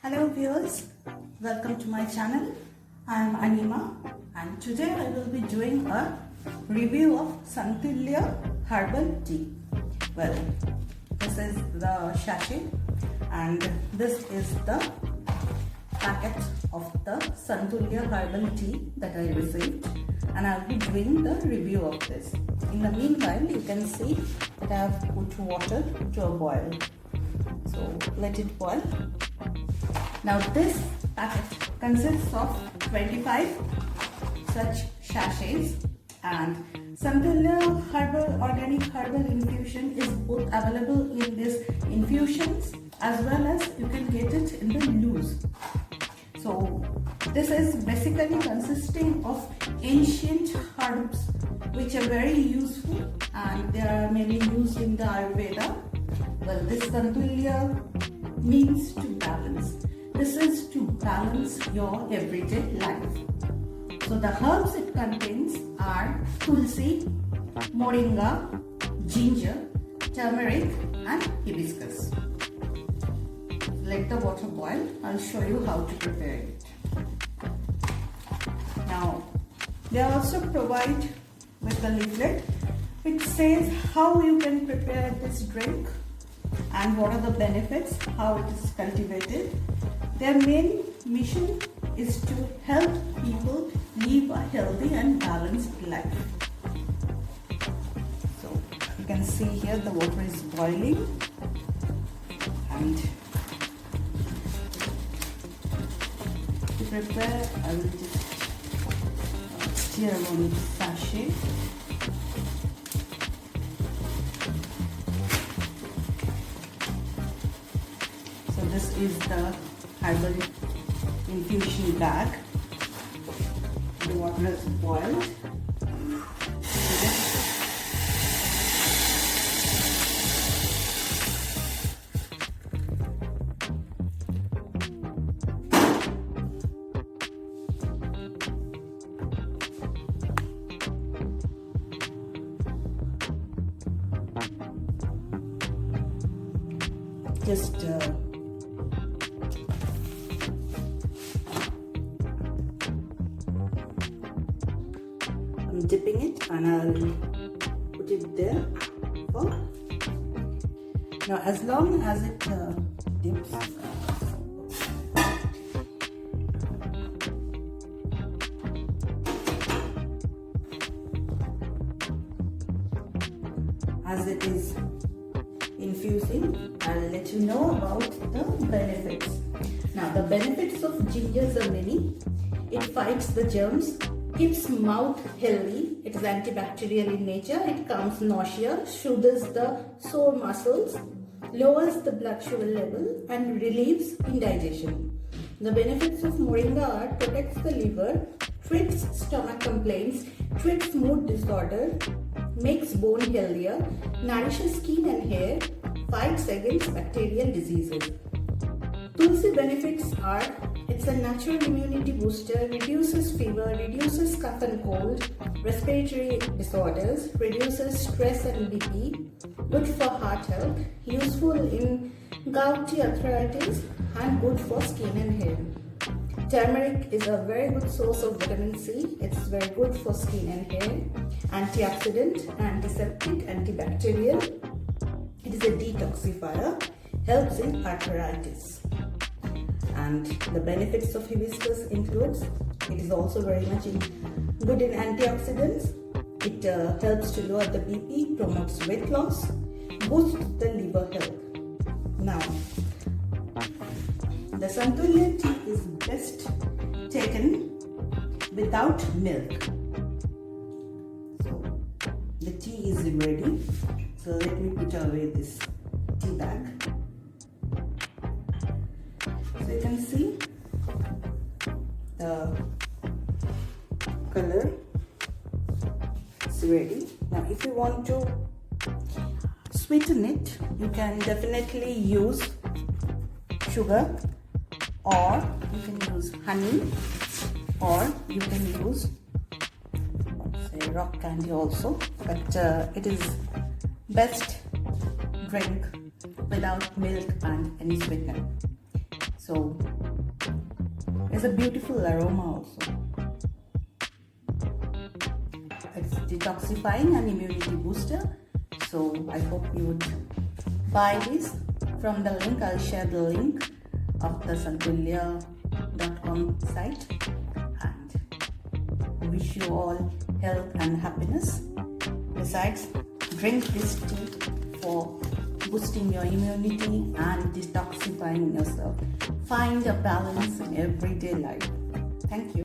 Hello viewers, welcome to my channel. I am Anima and today I will be doing a review of Santulya herbal tea. Well, this is the sachet and this is the packet of the Santulya herbal tea that I received, and I will be doing the review of this. In the meanwhile, you can see that I have put water to a boil. So let it boil. Now this packet consists of 25 such sachets, and Santulya herbal organic herbal infusion is both available in these infusions as well as you can get it in the loose. So this is basically consisting of ancient herbs which are very useful and they are mainly used in the Ayurveda. Well, this Santulya means to balance. This is to balance your everyday life. So the herbs it contains are Tulsi, moringa, ginger, turmeric and hibiscus. Let the water boil. I'll show you how to prepare it. Now, they also provide with the leaflet which says how you can prepare this drink and what are the benefits, how it is cultivated. Their main mission is to help people live a healthy and balanced life. So you can see here the water is boiling, and to prepare I will just stir on the sachet. So this is the herbal infusion bag. The water is boiled. Just I'm dipping it and I'll put it there for now as long as it dips. As it is infusing, I'll let you know about the benefits. Now the benefits of gingers are many. It fights the germs, keeps mouth healthy, it is antibacterial in nature, it calms nausea, soothes the sore muscles, lowers the blood sugar level and relieves indigestion. The benefits of moringa are protects the liver, treats stomach complaints, treats mood disorder, makes bone healthier, nourishes skin and hair, fights against bacterial diseases. Tulsi benefits are it's a natural immunity booster, reduces fever, reduces cough and cold, respiratory disorders, reduces stress and BP, good for heart health, useful in gouty arthritis and good for skin and hair. Turmeric is a very good source of vitamin C. It's very good for skin and hair. Antioxidant, antiseptic, antibacterial. It is a detoxifier, helps in arthritis. And the benefits of hibiscus includes it is also very much good in antioxidants. It helps to lower the BP, promotes weight loss, boosts the liver health. Now, the Santulya tea is best taken without milk. So the tea is ready. So let me put away this tea bag. So you can see the color is ready. Now if you want to sweeten it, you can definitely use sugar, or you can use honey, or you can use say rock candy also, but it is best drink without milk and any sweetener. So it's a beautiful aroma also. It's detoxifying and immunity booster. So I hope you would buy this from the link. I'll share the link of the Santulya.com site, and wish you all health and happiness. Besides, drink this tea for boosting your immunity and detoxifying yourself. Find a balance in everyday life. Thank you.